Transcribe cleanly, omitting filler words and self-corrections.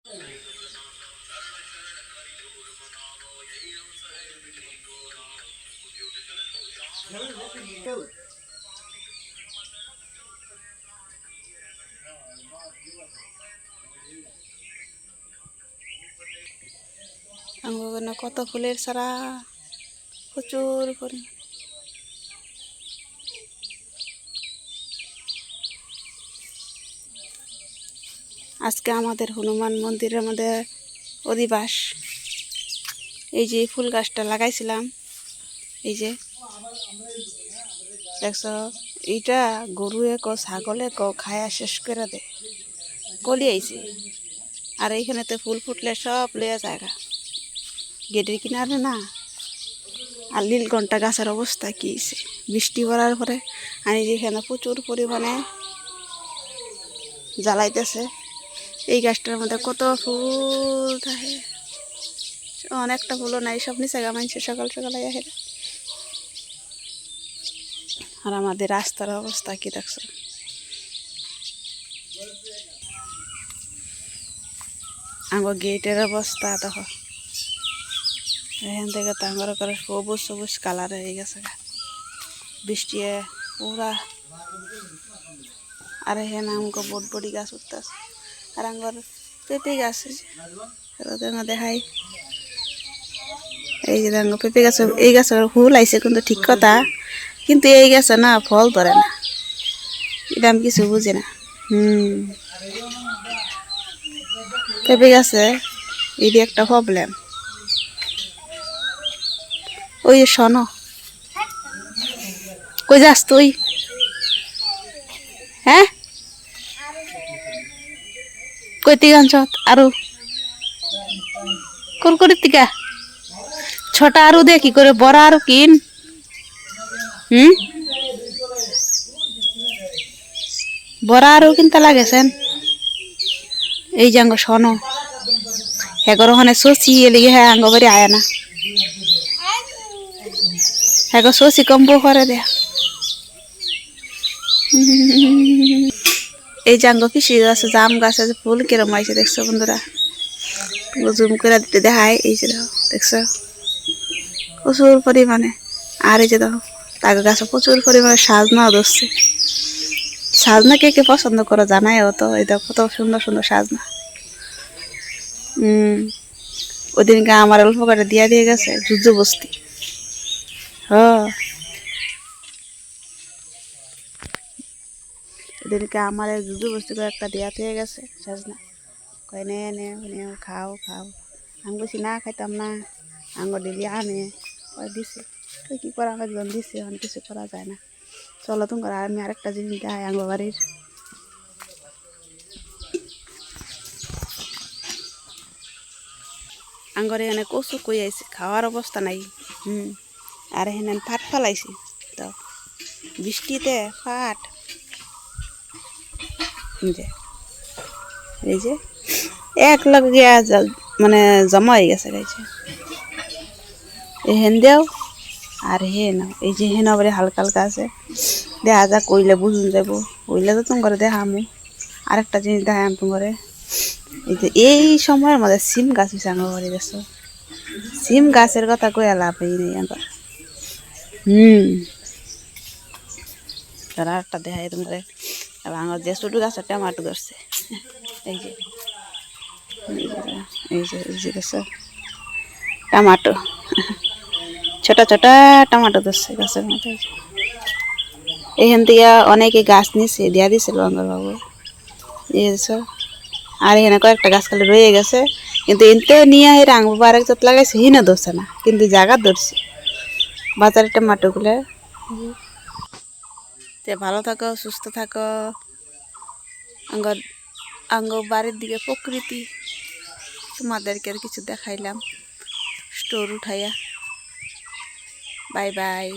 আঙ্গুর কত ফুলের সারা প্রচুর পরিমাণ। আজকে আমাদের হনুমান মন্দিরের মধ্যে অধিবাস। এই যে ফুল গাছটা লাগাইছিলাম, এই যে দেখছো, এইটা গরুয়ে ছাগলে খায়া শেষ করে দে, কলি আইছে। আর এইখানেতে ফুল ফুটলে সব লইয়া জায়গা গেটের কিনারে না। আর নীলকণ্ঠা গাছের অবস্থা কি হয়েছে বৃষ্টি পড়ার পরে। আমি যেখানে প্রচুর পরিমাণে জ্বালাইতেছে। এই গাছটার মধ্যে কত ফুল থাকে, অনেকটা ফুলও নাই, সব নিচে গামাইছে সকাল সকাল আহে। আর আমাদের রাস্তার অবস্থা কি দেখছো, আমার গেটের অবস্থা দেখো। এখান থেকে তাঙ্গর করে সবুজ সবুজ কালার হয়ে গেছে বৃষ্টি পুরা। আর এখানে আমাকে বটবটি গাছ উঠতেছে। আর আমার পেঁপে গাছ দেখাই, এই যে দেখো পেঁপে গাছ। এই গাছের ফুল আইছে কিন্তু ঠিক কথা, কিন্তু এই গাছে না ফল ধরে না, এটা আমি কিছু বুঝি না। পেঁপে গাছে এই একটা প্রবলেম। ওই শোনো, কই যাস তুই? হ্যাঁ, কইতে গান আরো কুরকুরি টিকা ছটা আরো দে কি করে, বড় আরো কিন। বড় আরো কিনতে লাগেছেন। এই যে আঙ্গ শোনো, এগারো ওখানে শশি এলিগে হ্যাঁ আঙ্গ বাড়ি আয় না, এগো শশি কম্বো করে দেয়া। এই যে আঙ্গ পিসি গাছে জাম গাছে ফুল কিরম আইছে দেখছো বন্ধুরা, জুম করে দিতে দেখায়। এই যে দেখো, দেখছো প্রচুর পরিমাণে। আর এই যে দেখো তাকে গাছে প্রচুর পরিমাণে সাজনাও ধরছে। সাজনা কে কে পছন্দ করো জানাই তো। এই দেখো কত সুন্দর সুন্দর সাজনা। ওদিনকে আমার অল্প করে দিয়ে গেছে যুদ্ধ বস্তি। ওদিনকে আমার যুদ্ধ বস্তি করে একটা দেয়া থেকে গেছে সাজনা। কয় নে নে নে খাও খাও। আমি বলছি না খাইতাম না, আঙ্গ ডেলি আনে। কয় দিছে, তো কী করা একজন দিছে, অনেক কিছু করা যায় না। চলো তোমার আমি আরেকটা জিনিস দেখাই আঙ্গ বাড়ির। আঙ্গর এখানে কচু কই আইছে, খাওয়ার অবস্থা নাই। আর এখানে ফাট ফালাইছি তো বৃষ্টিতে ফাট। এই যে এক লগে মানে জমা হয়ে গেছে গাইছে। হেন দেও আর হেন, এই যে হেন আবার হালকা হালকা আছে, দেখা যা কইলে বুঝুন যাব। কইলে তো তোমার দেখামু। আরেকটা জিনিস দেখাম তোমার, এই যে এই সময়ের মধ্যে সিম গাছ হয়েছে আমার ঘরে দেখছো। সিম গাছের কথা কই লাভ নেই আমার। তারা একটা দেখাই তোমার। আমার যে ছোটো গাছের টমাটো ধরছে, এই যে এই যে এই যে দেখছো টমাটো, ছোট ছোট টমাটো ধরছে গাছের মধ্যে। এখান থেকে অনেকে গাছ নিচ্ছে, দিয়া দিছিল আঙ্গর বাবু। আর এখানে কয়েকটা গাছ খালি রয়ে গেছে, কিন্তু এনতে নিয়ে এর আঙ্গুর আরেক জাত লাগাইছে, হিনা ধরছে না, কিন্তু জায়গা ধরছে বাজারের টমাটোগুলো। ভালো থাকো, সুস্থ থাকো। আঙ্গ বাড়ির দিকে প্রকৃতি তোমাদেরকে আর কিছু দেখাইলাম স্টোর উঠাইয়া। Bye bye.